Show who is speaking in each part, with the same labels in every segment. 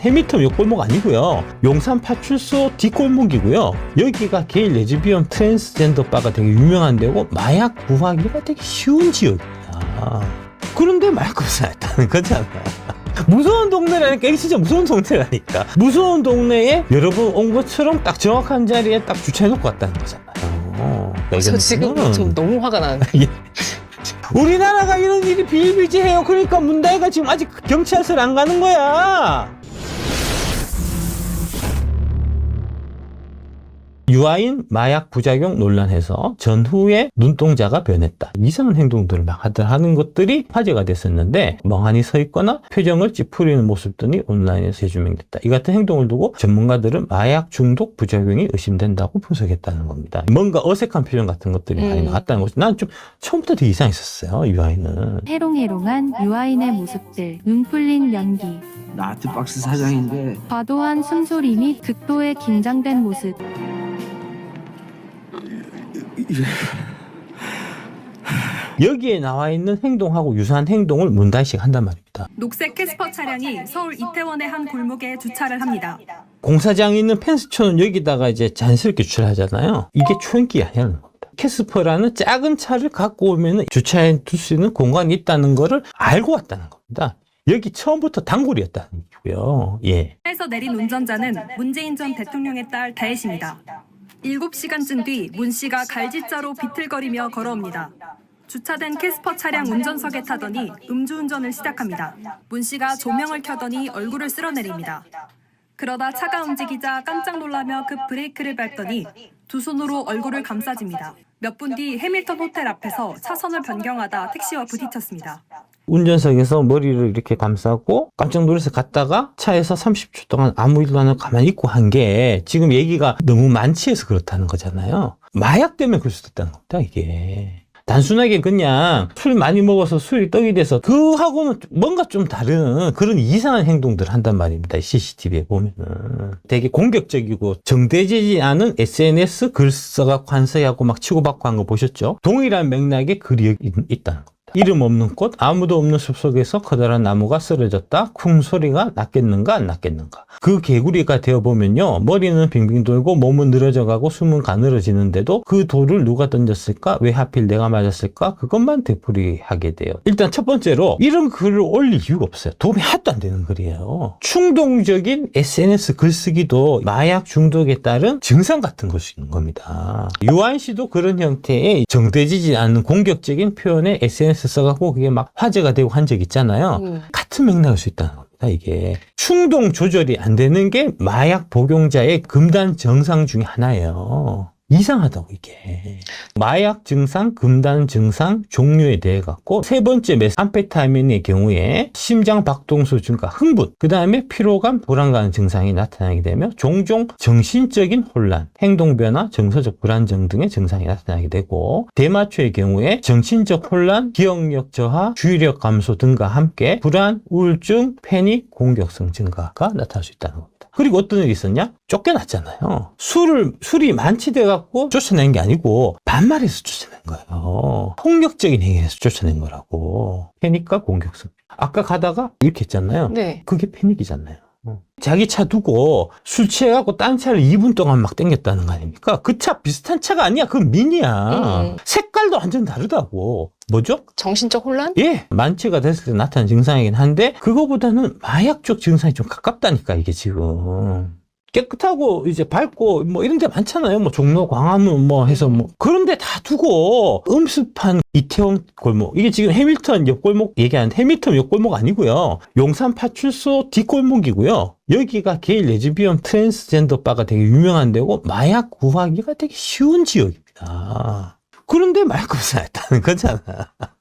Speaker 1: 해미텀 옆골목 아니고요. 용산 파출소 뒷골목이고요. 여기가 게이 레즈비언 트랜스젠더 바가 되게 유명한 데고 마약 구하기가 되게 쉬운 지역이야. 그런데 말고사였다는 거잖아. 무서운 동네라니까. 이게 진짜 무서운 동네라니까. 무서운 동네에 여러분 온 것처럼 딱 정확한 자리에 딱 주차해놓고 왔다는 거잖아요.
Speaker 2: 저 지금 좀 너무 화가 나는데.
Speaker 1: 우리나라가 이런 일이 비일비재해요. 그러니까 문다이가 지금 아직 경찰서를 안 가는 거야. 유아인 마약 부작용 논란에서 전후에 눈동자가 변했다. 이상한 행동들을 막 하는 것들이 화제가 됐었는데 멍하니 서 있거나 표정을 찌푸리는 모습들이 온라인에서 재조명됐다. 이 같은 행동을 두고 전문가들은 마약 중독 부작용이 의심된다고 분석했다는 겁니다. 뭔가 어색한 표정 같은 것들이 많이 나왔다는 거죠. 난 좀 처음부터 되게 이상했었어요. 유아인은.
Speaker 3: 해롱해롱한 유아인의 모습들, 눈 풀린 연기,
Speaker 4: 나 아트박스 사장인데
Speaker 3: 과도한 숨소리 및 극도의 긴장된 모습.
Speaker 1: 여기에 나와 있는 행동하고 유사한 행동을 문다이씨가 한단 말입니다.
Speaker 5: 녹색 캐스퍼 차량이 서울 이태원의 한 골목에 주차를 합니다.
Speaker 1: 공사장에 있는 펜스초는 여기다가 이제 자연스럽게 주차를 하잖아요. 이게 초인기 아니라는 겁니다. 캐스퍼라는 작은 차를 갖고 오면 주차해 둘 수 있는 공간이 있다는 거를 알고 왔다는 겁니다. 여기 처음부터 단골이었다는 얘기고요. 예.
Speaker 5: 차에서 내린 운전자는 문재인 전 대통령의 딸 다혜 씨입니다. 7시간쯤 뒤 문 씨가 갈지자로 비틀거리며 걸어옵니다. 주차된 캐스퍼 차량 운전석에 타더니 음주운전을 시작합니다. 문 씨가 조명을 켜더니 얼굴을 쓸어내립니다. 그러다 차가 움직이자 깜짝 놀라며 급 브레이크를 밟더니 두 손으로 얼굴을 감싸집니다. 몇 분 뒤 해밀턴 호텔 앞에서 차선을 변경하다 택시와 부딪혔습니다.
Speaker 1: 운전석에서 머리를 이렇게 감싸고 깜짝 놀라서 갔다가 차에서 30초 동안 아무 일도 안 하고 가만히 있고 한 게 지금 얘기가 너무 만취해서 그렇다는 거잖아요. 마약 때문에 그럴 수도 있다는 겁니다, 이게. 단순하게 그냥 술 많이 먹어서 술이 떡이 돼서 그하고는 뭔가 좀 다른 그런 이상한 행동들을 한단 말입니다. CCTV에 보면은. 되게 공격적이고 정대지지 않은 SNS 글 써갖고 환서하고 막 치고받고 한 거 보셨죠? 동일한 맥락의 글이 있다는 거. 이름 없는 꽃, 아무도 없는 숲속에서 커다란 나무가 쓰러졌다. 쿵 소리가 났겠는가 안 났겠는가. 그 개구리가 되어보면요. 머리는 빙빙 돌고 몸은 늘어져가고 숨은 가늘어지는데도 그 돌을 누가 던졌을까? 왜 하필 내가 맞았을까? 그것만 되풀이하게 돼요. 일단 첫 번째로 이런 글을 올릴 이유가 없어요. 도움이 하나도 안 되는 글이에요. 충동적인 SNS 글쓰기도 마약 중독에 따른 증상 같은 것인 겁니다. 유아인 씨도 그런 형태의 정대지지 않은 공격적인 표현에 SNS 써갖고 그게 막 화제가 되고 한 적 있잖아요. 같은 맥락일 수 있다는 겁니다. 이게 충동 조절이 안 되는 게 마약 복용자의 금단 증상 중에 하나예요. 이상하다고 이게. 마약 증상, 금단 증상 종류에 대해 갖고 세 번째 암페타민의 경우에 심장 박동수 증가, 흥분, 그 다음에 피로감, 불안감 증상이 나타나게 되며 종종 정신적인 혼란, 행동 변화, 정서적 불안정 등의 증상이 나타나게 되고 대마초의 경우에 정신적 혼란, 기억력 저하, 주의력 감소 등과 함께 불안, 우울증, 패닉, 공격성 증가가 나타날 수 있다는 겁니다. 그리고 어떤 일이 있었냐? 쫓겨났잖아요. 술이 만취돼갖고 쫓아낸 게 아니고 반말해서 쫓아낸 거예요. 폭력적인 행위에서 쫓아낸 거라고. 패닉과 공격성. 아까 가다가 이렇게 했잖아요.
Speaker 2: 네.
Speaker 1: 그게 패닉이잖아요. 자기 차 두고 술 취해갖고 딴 차를 2분 동안 막 땡겼다는 거 아닙니까? 그 차 비슷한 차가 아니야. 그건 미니야. 색깔도 완전 다르다고. 뭐죠?
Speaker 2: 정신적 혼란?
Speaker 1: 예, 만취가 됐을 때 나타나는 증상이긴 한데 그거보다는 마약 쪽 증상이 좀 가깝다니까 이게 지금. 깨끗하고 이제 밝고 뭐 이런 데 많잖아요. 뭐 종로, 광화문 뭐 해서 뭐 그런데 다 두고 음습한 이태원 골목. 이게 지금 해밀턴 옆골목 얘기하는데 해밀턴 옆골목 아니고요. 용산 파출소 뒷골목이고요. 여기가 게이 레즈비언 트랜스젠더 바가 되게 유명한 데고 마약 구하기가 되게 쉬운 지역입니다. 그런데 말고사였다는 거잖아.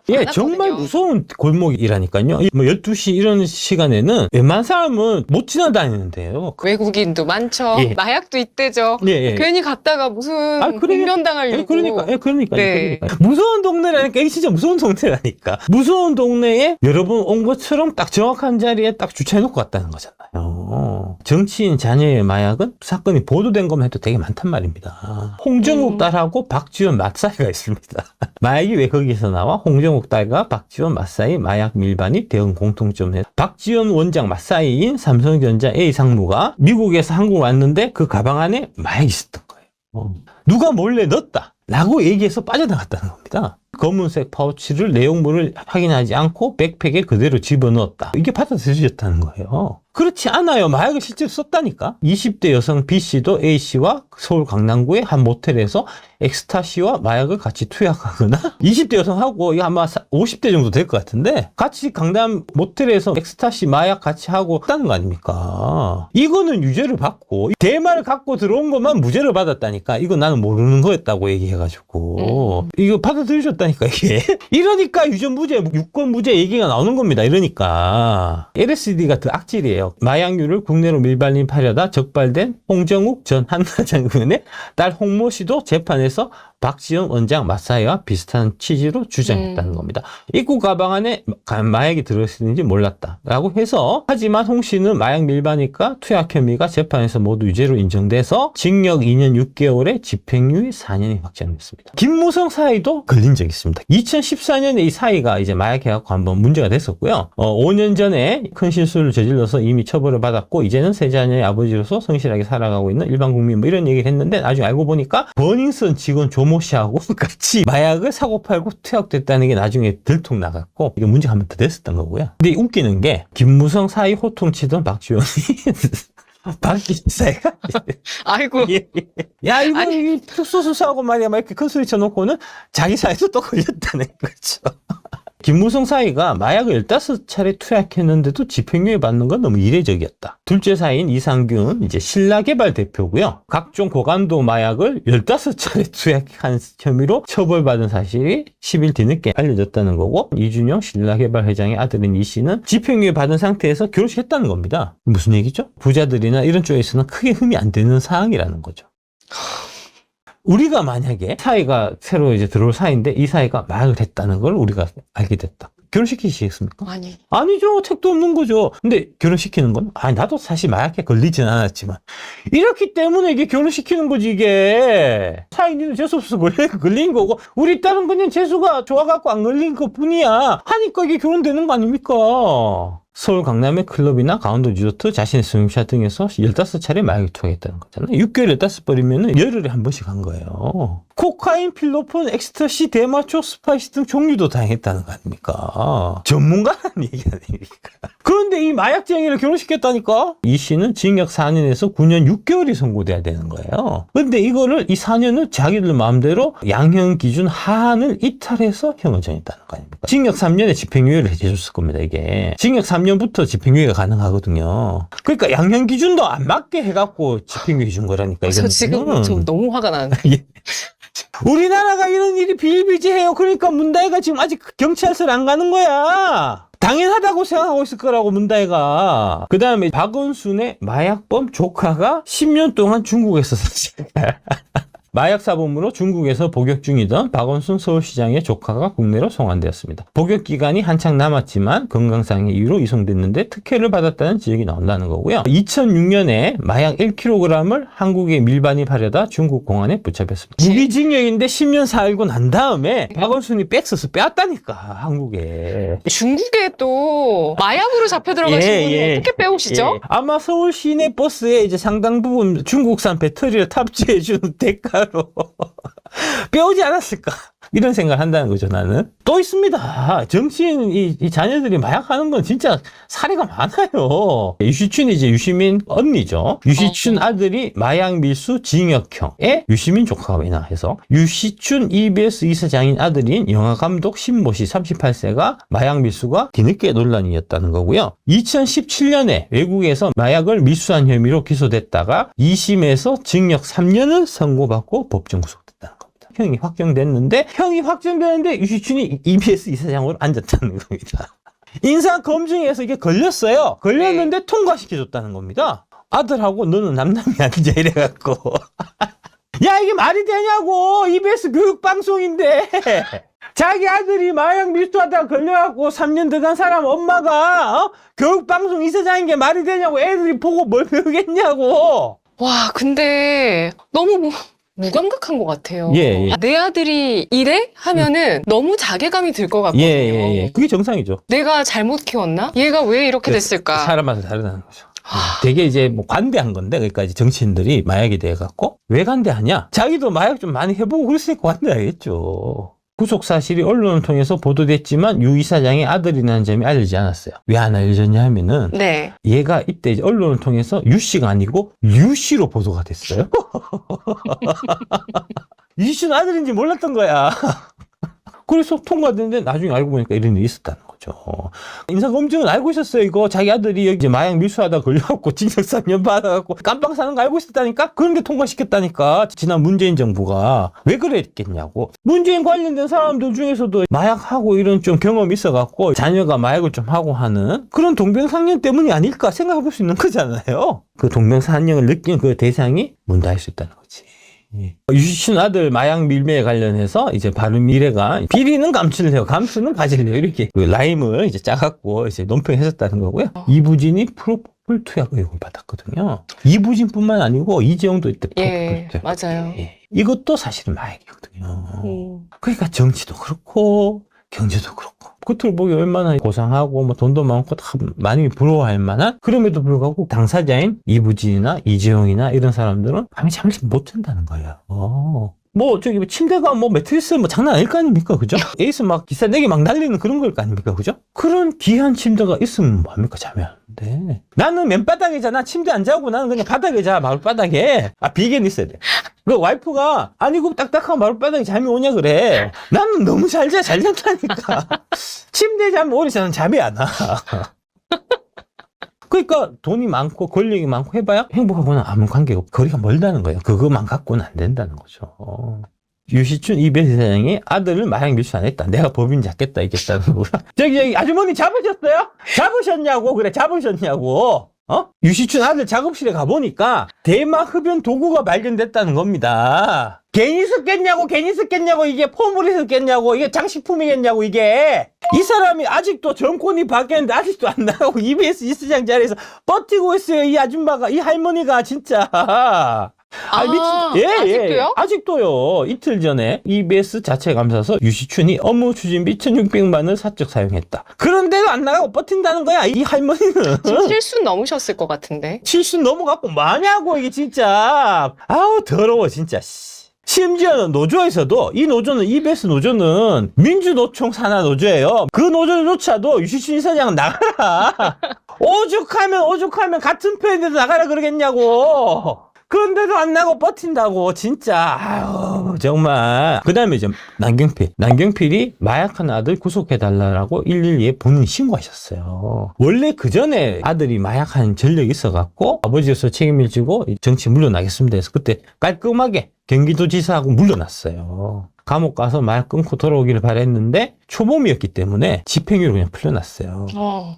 Speaker 1: 예, 정말 무서운 골목이라니까요. 뭐 12시 이런 시간에는 웬만한 사람은 못 지나다니는데요.
Speaker 2: 외국인도 많죠.
Speaker 1: 예.
Speaker 2: 마약도 있대죠.
Speaker 1: 예.
Speaker 2: 괜히 갔다가 무슨
Speaker 1: 그러니까.
Speaker 2: 공면당하려고.
Speaker 1: 그러니까.
Speaker 2: 네.
Speaker 1: 무서운 동네라니까. 이게 진짜 무서운 동네라니까. 무서운 동네에 여러분 온 것처럼 딱 정확한 자리에 딱 주차해놓고 갔다는 거잖아요. 정치인 자녀의 마약은 사건이 보도된 것만 해도 되게 많단 말입니다. 홍정욱 딸하고 박지원 맞사이가 있습니다. 마약이 왜 거기서 나와? 홍정욱 딸과 박지원 맞사이 마약 밀반입 대응 공통점에 박지원 원장 맞사이인 삼성전자 A 상무가 미국에서 한국 왔는데 그 가방 안에 마약이 있었던 거예요. 누가 몰래 넣었다 라고 얘기해서 빠져나갔다는 겁니다. 검은색 파우치를 내용물을 확인하지 않고 백팩에 그대로 집어넣었다. 이게 받아들여졌다는 거예요. 그렇지 않아요. 마약을 실제로 썼다니까. 20대 여성 B씨도 A씨와 서울 강남구의 한 모텔에서 엑스타시와 마약을 같이 투약하거나 20대 여성하고 이거 아마 50대 정도 될 것 같은데 같이 강남 모텔에서 엑스타시 마약 같이 하고 했다는 거 아닙니까? 이거는 유죄를 받고 대마를 갖고 들어온 것만 무죄를 받았다니까. 이거 나는 모르는 거였다고 얘기해가지고 이거 받아들여졌다니까 이게. 이러니까 유전무죄, 유권무죄 얘기가 나오는 겁니다. 이러니까 LSD가 더 악질이에요. 마약류를 국내로 밀반입하려다 적발된 홍정욱 전 한나장군의 딸 홍모 씨도 재판에서 박지원 원장 맞사이와 비슷한 취지로 주장했다는 겁니다. 입구 가방 안에 마약이 들어있는지 몰랐다라고 해서 하지만 홍 씨는 마약 밀반입과 투약 혐의가 재판에서 모두 유죄로 인정돼서 징역 2년 6개월에 집행유예 4년이 확정됐습니다. 김무성 사이도 걸린 적이 있습니다. 2014년에 이 사이가 이제 마약해갖고 한번 문제가 됐었고요. 5년 전에 큰 실수를 저질러서 이미 처벌을 받았고 이제는 세 자녀의 아버지로서 성실하게 살아가고 있는 일반 국민 뭐 이런 얘기를 했는데 나중에 알고 보니까 버닝썬 직원 조모 씨하고 같이 마약을 사고 팔고 투약됐다는 게 나중에 들통 나갔고 이게 문제가 한 번 더 됐었던 거고요. 근데 웃기는 게 김무성 사이 호통치던 박지원이 박기진 사이가
Speaker 2: 아이고.
Speaker 1: 야 이거 수수수하고 말이야 막 이렇게 큰 소리 쳐놓고는 자기 사이도 또 걸렸다는 거죠. 김무성 사이가 마약을 15차례 투약했는데도 집행유예 받는 건 너무 이례적이었다. 둘째 사이인 이상균 이제 신라개발 대표고요. 각종 고감도 마약을 15차례 투약한 혐의로 처벌받은 사실이 10일 뒤늦게 알려졌다는 거고 이준영 신라개발 회장의 아들인 이 씨는 집행유예 받은 상태에서 결혼식했다는 겁니다. 무슨 얘기죠? 부자들이나 이런 쪽에서는 크게 흠이 안 되는 사항이라는 거죠. 우리가 만약에 사이가 새로 이제 들어올 사이인데 이 사이가 마약을 했다는 걸 우리가 알게 됐다. 결혼시키시겠습니까?
Speaker 2: 아니.
Speaker 1: 아니죠. 택도 없는 거죠. 근데 결혼시키는 건? 아니, 나도 사실 마약에 걸리진 않았지만. 이렇기 때문에 이게 결혼시키는 거지, 이게. 사이는 재수없어서 걸린 거고, 우리 딸은 그냥 재수가 좋아갖고 안 걸린 것 뿐이야. 하니까 이게 결혼되는 거 아닙니까? 서울 강남의 클럽이나 강원도 리조트, 자신의 수영차 등에서 15차례 마약을 투약했다는 거잖아요. 6개월 15번이면 열흘에 한 번씩 한 거예요. 코카인, 필로폰, 엑스터시, 대마초, 스파이스 등 종류도 다양했다는 거 아닙니까? 전문가라는 얘기 아닙니까? 그런데 이 마약쟁이를 결혼시켰다니까? 이 씨는 징역 4년에서 9년 6개월이 선고돼야 되는 거예요. 근데 이거를 이 4년을 자기들 마음대로 양형 기준 하한을 이탈해서 형을 정했다는 거 아닙니까? 징역 3년에 집행유예를 해줬을 겁니다, 이게. 징역 3년부터 집행유예가 가능하거든요. 그러니까 양형 기준도 안 맞게 해갖고 집행유예 준 거라니까.
Speaker 2: 저 지금 좀 너무 화가 나는데.
Speaker 1: 우리나라가 이런 일이 비일비재해요. 그러니까 문다혜가 지금 아직 경찰서를 안 가는 거야. 당연하다고 생각하고 있을 거라고 문다혜가. 그 다음에 박원순의 마약범 조카가 10년 동안 중국에서 마약 사범으로 중국에서 복역 중이던 박원순 서울시장의 조카가 국내로 송환되었습니다. 복역 기간이 한창 남았지만 건강상의 이유로 이송됐는데 특혜를 받았다는 지적이 나온다는 거고요. 2006년에 마약 1kg을 한국에 밀반입하려다 중국 공안에 붙잡혔습니다. 무기징역인데 10년 살고 난 다음에 박원순이 뺏어서 빼앗다니까 한국에.
Speaker 2: 중국에 또 마약으로 잡혀 들어가신 분이 어떻게 빼오시죠?
Speaker 1: 아마 서울 시내 버스에 이제 상당 부분 중국산 배터리를 탑재해주는 대가로 빼오지 않았을까 이런 생각을 한다는 거죠. 나는 또 있습니다. 정치인 이 자녀들이 마약하는 건 진짜 사례가 많아요. 유시춘이 이제 유시민 언니죠. 유시춘 아들이 마약 밀수 징역형에 유시민 조카가 왜나 해서 유시춘 EBS 이사장인 아들인 영화감독 신모 씨 38세가 마약 밀수가 뒤늦게 논란이었다는 거고요. 2017년에 외국에서 마약을 밀수한 혐의로 기소됐다가 2심에서 징역 3년을 선고받고 법정 구속됐다는 겁니다. 형이 확정됐는데 유시춘이 EBS 이사장으로 앉았다는 겁니다. 인사 검증에서 이게 걸렸어요. 걸렸는데 통과시켜줬다는 겁니다. 아들하고 너는 남남이 아니냐 이래갖고 야 이게 말이 되냐고. EBS 교육방송인데 자기 아들이 마약 밀수하다가 걸려갖고 3년 들어간 사람 엄마가 교육방송 이사장인 게 말이 되냐고. 애들이 보고 뭘 배우겠냐고.
Speaker 2: 와, 근데 너무 무감각한 것 같아요.
Speaker 1: 예.
Speaker 2: 내 아들이 이래? 하면은 너무 자괴감이 들 것 같거든요.
Speaker 1: 예. 그게 정상이죠.
Speaker 2: 내가 잘못 키웠나? 얘가 왜 이렇게 됐을까?
Speaker 1: 사람마다 다르다는 거죠. 되게 이제 뭐 관대한 건데, 그러니까 이제 정치인들이 마약에 대해 갖고 왜 관대하냐? 자기도 마약 좀 많이 해보고 그랬으니까 관대하겠죠. 구속 사실이 언론을 통해서 보도됐지만 유 이사장의 아들이라는 점이 알려지지 않았어요. 왜 안 알려졌냐 하면은
Speaker 2: 네.
Speaker 1: 얘가 이때 이제 언론을 통해서 유 씨가 아니고 류 씨로 보도가 됐어요. 유 씨는 아들인지 몰랐던 거야. 그래서 통과됐는데 나중에 알고 보니까 이런 일이 있었다는 거죠. 인사검증은 알고 있었어요. 이거 자기 아들이 여기 이제 마약 밀수하다 걸려갖고 징역 3년 받아갖고 깜빵 사는 거 알고 있었다니까? 그런데 통과시켰다니까. 지난 문재인 정부가 왜 그랬겠냐고. 문재인 관련된 사람들 중에서도 마약하고 이런 좀 경험이 있어갖고 자녀가 마약을 좀 하고 하는 그런 동병상련 때문이 아닐까 생각해 볼 수 있는 거잖아요. 그 동병상련을 느낀 그 대상이 문다일 수 있다는 거지. 유시춘 아들 마약 밀매에 관련해서 이제 바른미래가 비리는 감추를 해요. 감수는 가지를 해요. 이렇게 그 라임을 이제 짜갖고 이제 논평했었다는 거고요. 이부진이 프로포폴 투약 의혹을 받았거든요. 이부진뿐만 아니고 이재용도 이때
Speaker 2: 예,
Speaker 1: 프로포폴 투약.
Speaker 2: 맞아요.
Speaker 1: 이것도 사실은 마약이거든요. 그러니까 정치도 그렇고 경제도 그렇고 겉으로 보기 얼마나 고상하고 뭐 돈도 많고 다 많이 부러워할 만한 그럼에도 불구하고 당사자인 이부진이나 이재용이나 이런 사람들은 밤에 잠을 못 잔다는 거예요. 뭐 저기 침대가 뭐 매트리스 뭐 장난 아닐 거 아닙니까, 그죠? 에이스 막 기사 내기 막 날리는 그런 걸 거 아닙니까, 그죠? 그런 귀한 침대가 있으면 뭐합니까, 잠이 안 오는데. 나는 맨바닥에 자. 나 침대 안 자고 나는 그냥 바닥에 자. 마룻바닥에. 비계는 있어야 돼. 그 와이프가 아니 그 딱딱한 마룻바닥에 잠이 오냐 그래. 나는 너무 잘 잔다니까. 침대에 자면 오래 자는 잠이 안 와. 그러니까 돈이 많고 권력이 많고 해봐야 행복하고는 아무 관계가 없고 거리가 멀다는 거예요. 그것만 갖고는 안 된다는 거죠. 유시춘 이배 이사장이 아들을 마약 밀수 안 했다. 내가 법인 잡겠다 이겠다는 거고요. 저기 아주머니 잡으셨어요? 잡으셨냐고. 그래, 잡으셨냐고. 유시춘 아들 작업실에 가보니까 대마 흡연 도구가 발견됐다는 겁니다. 괜히 썼겠냐고. 이게 포물이 썼겠냐고. 이게 장식품이겠냐고. 이게 이 사람이 아직도 정권이 바뀌었는데 아직도 안 나가고 EBS 이사장 자리에서 버티고 있어요. 이 아줌마가, 이 할머니가 진짜.
Speaker 2: 아직도요?
Speaker 1: 아직도요. 이틀 전에 EBS 자체 감사서 유시춘이 업무 추진비 1,600만 원을 사적 사용했다. 그런데도 안 나가고 버틴다는 거야, 이 할머니는.
Speaker 2: 지금 실수 넘으셨을 것 같은데.
Speaker 1: 70 넘어갖고 뭐냐고, 이게 진짜. 아우, 더러워, 진짜. 심지어는 노조에서도 이 노조는 EBS 노조는 민주노총 산하 노조예요. 그 노조조차도 유시춘 이사장은 나가라. 오죽하면 같은 편인데도 나가라 그러겠냐고. 그런데도 안 나고 버틴다고. 진짜 아유 정말. 그 다음에 이제 남경필이 마약한 아들 구속해달라고 112에 본인 신고하셨어요. 원래 그 전에 아들이 마약한 전력이 있어갖고 아버지로서 책임을 지고 정치 물러나겠습니다 해서 그때 깔끔하게 경기도지사하고 물러났어요. 감옥 가서 마약 끊고 돌아오기를 바랬는데 초범이었기 때문에 집행유예로 그냥 풀려났어요.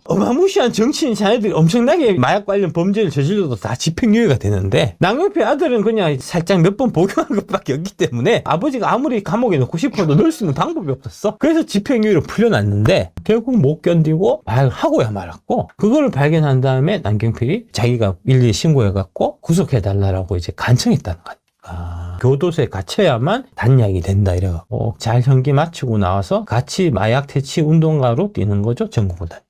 Speaker 1: 어마무시한 정치인 자녀들이 엄청나게 마약 관련 범죄를 저질러도 다 집행유예가 되는데 남경필 아들은 그냥 살짝 몇 번 복용한 것밖에 없기 때문에 아버지가 아무리 감옥에 넣고 싶어도 넣을 수 있는 방법이 없었어. 그래서 집행유예로 풀려났는데 결국 못 견디고 마약을 하고야 말았고, 그거를 발견한 다음에 남경필이 자기가 일일이 신고해갖고 구속해달라고 이제 간청했다는 거야. 교도소에 갇혀야만 단약이 된다 이래갖고 잘 형기 마치고 나와서 같이 마약 퇴치 운동가로 뛰는 거죠, 전국을 다니.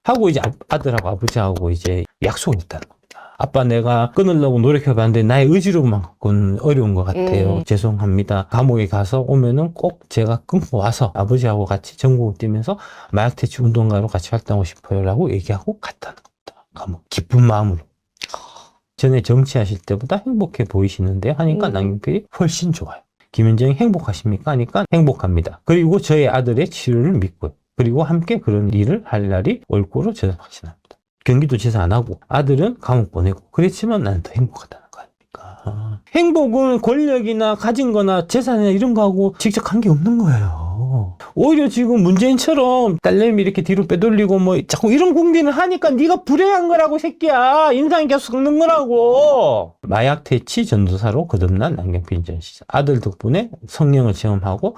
Speaker 1: 하고 이제 아들하고 아버지하고 이제 약속을 했다는 겁니다. 아빠, 내가 끊으려고 노력해봤는데 나의 의지로만 갖고는 어려운 것 같아요. 죄송합니다. 감옥에 가서 오면은 꼭 제가 끊고 와서 아버지하고 같이 전국을 뛰면서 마약 퇴치 운동가로 같이 활동하고 싶어요라고 얘기하고 갔다는 겁니다. 감옥. 기쁜 마음으로. 전에 정치하실 때보다 행복해 보이시는데 하니까 남경필이 훨씬 좋아요. 김현정이 행복하십니까? 하니까 행복합니다. 그리고 저의 아들의 치료를 믿고요. 그리고 함께 그런 일을 할 날이 올 거로 저는 확신합니다. 경기도지사 안 하고 아들은 감옥 보내고 그랬지만 나는 더 행복하다는 거 아닙니까? 행복은 권력이나 가진 거나 재산이나 이런 거하고 직접 관계 없는 거예요. 오히려 지금 문재인처럼 딸내미 이렇게 뒤로 빼돌리고 뭐 자꾸 이런 궁디를 하니까 네가 불행한 거라고, 새끼야. 인상이 계속 썩는 거라고. 마약 퇴치 전도사로 거듭난 남경필 전 시장. 아들 덕분에 성령을 체험하고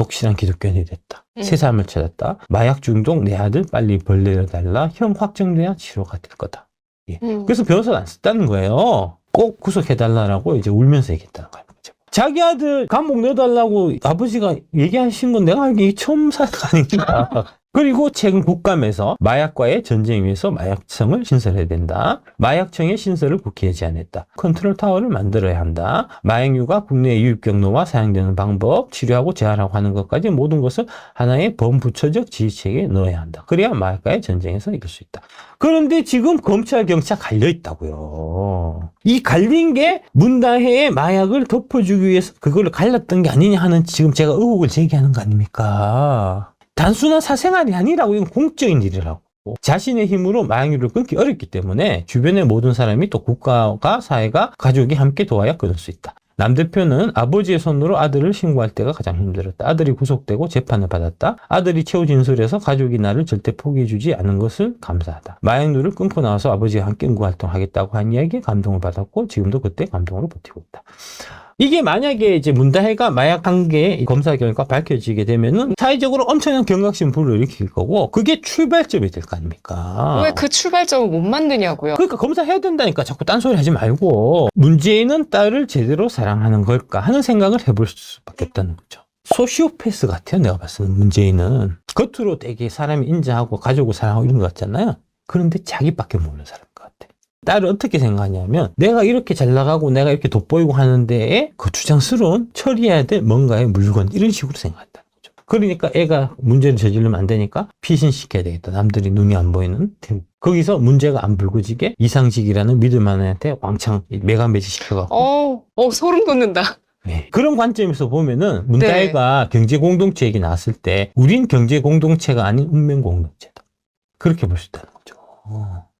Speaker 1: 독실한 기독교인이 됐다. 새 삶을 찾았다. 마약 중독 내 아들 빨리 벌 내려달라. 형 확정돼야 치료가 될 거다. 예. 그래서 변호사를 안 썼다는 거예요. 꼭 구속해달라고 이제 울면서 얘기했다는 거예요. 자기 아들 감옥 넣어달라고 아버지가 얘기하신 건 내가 알기에 처음 사례가 아닌가. 그리고 최근 국감에서 마약과의 전쟁 위해서 마약청을 신설해야 된다. 마약청의 신설을 국회에 제안했다. 컨트롤 타워를 만들어야 한다. 마약류가 국내 유입 경로와 사용되는 방법, 치료하고 재활하고 하는 것까지 모든 것을 하나의 범부처적 지휘체계에 넣어야 한다. 그래야 마약과의 전쟁에서 이길 수 있다. 그런데 지금 검찰, 경찰 갈려 있다고요. 이 갈린 게 문다혜의 마약을 덮어주기 위해서 그걸 갈랐던 게 아니냐 하는 지금 제가 의혹을 제기하는 거 아닙니까? 단순한 사생활이 아니라고 이건 공적인 일이라고. 자신의 힘으로 마약류를 끊기 어렵기 때문에 주변의 모든 사람이 또 국가가 사회가 가족이 함께 도와야 끊을 수 있다. 남 대표는 아버지의 손으로 아들을 신고할 때가 가장 힘들었다. 아들이 구속되고 재판을 받았다. 아들이 최후 진술에서 가족이 나를 절대 포기해주지 않은 것을 감사하다. 마약류를 끊고 나와서 아버지와 함께 응고활동하겠다고 한 이야기에 감동을 받았고 지금도 그때 감동으로 버티고 있다. 이게 만약에 이제 문다혜가 마약 관계 검사 결과 밝혀지게 되면은 사회적으로 엄청난 경각심 불러일으킬 거고 그게 출발점이 될 거 아닙니까?
Speaker 2: 왜 그 출발점을 못 만드냐고요.
Speaker 1: 그러니까 검사해야 된다니까 자꾸 딴소리 하지 말고 문재인은 딸을 제대로 사랑하는 걸까 하는 생각을 해볼 수밖에 없다는 거죠. 소시오패스 같아요. 내가 봤을 때는 문재인은 겉으로 되게 사람이 인자하고 가족을 사랑하고 이런 것 같잖아요. 그런데 자기밖에 모르는 사람인 것 같아. 딸을 어떻게 생각하냐면 내가 이렇게 잘 나가고 내가 이렇게 돋보이고 하는데 거추장스러운 처리해야 될 뭔가의 물건 이런 식으로 생각한다는 거죠. 그러니까 애가 문제를 저지르면 안 되니까 피신시켜야 되겠다. 남들이 눈이 안 보이는 거기서 문제가 안 불거지게 이상직이라는 믿을 만한 애한테 왕창 매가매직시켜갖고
Speaker 2: 소름 돋는다.
Speaker 1: 네. 그런 관점에서 보면은 문다혜가 경제공동체 얘기 나왔을 때 우린 경제공동체가 아닌 운명공동체다. 그렇게 볼 수 있다는 거죠.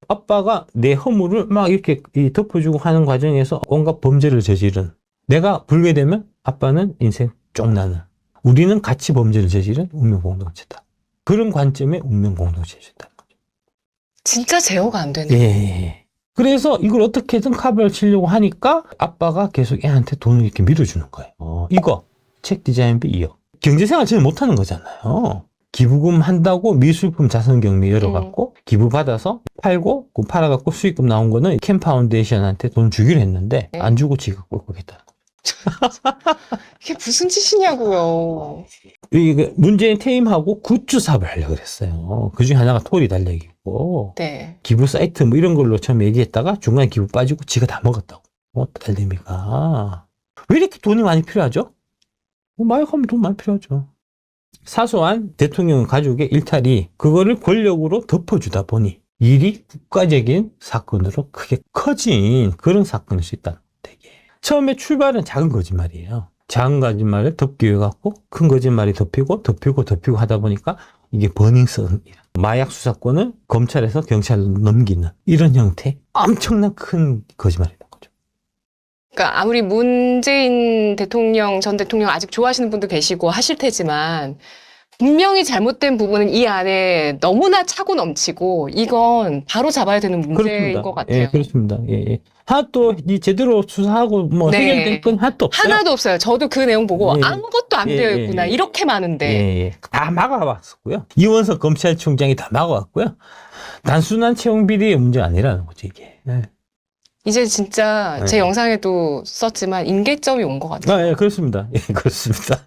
Speaker 1: 아빠가 내 허물을 막 이렇게 덮어주고 하는 과정에서 온갖 범죄를 저지른 내가 불게 되면 아빠는 인생 쪽나는 우리는 같이 범죄를 저지른 운명공동체다. 그런 관점의 운명공동체일 수 있다는 거죠.
Speaker 2: 진짜 제어가 안 되네.
Speaker 1: 예. 그래서 이걸 어떻게든 카바를 치려고 하니까 아빠가 계속 애한테 돈을 이렇게 밀어주는 거예요. 이거 책 디자인비 2억. 경제생활 전혀 못하는 거잖아요. 기부금 한다고 미술품 자선경매 열어갖고 기부 받아서 팔고 그 팔아갖고 수익금 나온 거는 캠 파운데이션한테 돈 주기로 했는데 안 주고 지가 꼴꼴했다는 거죠.
Speaker 2: 이게 무슨 짓이냐고요.
Speaker 1: 이게 문재인 퇴임하고 굿즈 사업을 하려고 그랬어요. 그중에 하나가 토리 달래기고
Speaker 2: 네.
Speaker 1: 기부 사이트 뭐 이런 걸로 처음 얘기했다가 중간에 기부 빠지고 지가 다 먹었다고. 딸내미가 왜 이렇게 돈이 많이 필요하죠? 마약하면 돈 많이 필요하죠. 사소한 대통령 가족의 일탈이 그거를 권력으로 덮어주다 보니 일이 국가적인 사건으로 크게 커진 그런 사건일 수 있다. 되게. 처음에 출발은 작은 거짓말이에요. 작은 거짓말을 덮기 위해 갖고 큰 거짓말이 덮이고 하다 보니까 이게 버닝썬 마약 수사권을 검찰에서 경찰로 넘기는 이런 형태 엄청난 큰 거짓말이다.
Speaker 2: 그러니까 아무리 문재인 대통령, 전 대통령 아직 좋아하시는 분도 계시고 하실 테지만 분명히 잘못된 부분은 이 안에 너무나 차고 넘치고 이건 바로 잡아야 되는 문제인
Speaker 1: 그렇습니다.
Speaker 2: 것 같아요.
Speaker 1: 예, 그렇습니다. 예. 하나도 제대로 수사하고 뭐 해결될 건 하나도 없어요.
Speaker 2: 하나도 없어요. 저도 그 내용 보고
Speaker 1: 예.
Speaker 2: 아무것도 안 되어 있구나. 이렇게 많은데.
Speaker 1: 다 막아왔었고요. 이원석 검찰총장이 다 막아왔고요. 단순한 채용 비리의 문제가 아니라는 거죠, 이게. 예.
Speaker 2: 이제 진짜 제 영상에도 썼지만 임계점이 온 것 같아요.
Speaker 1: 예, 그렇습니다. 예, 그렇습니다.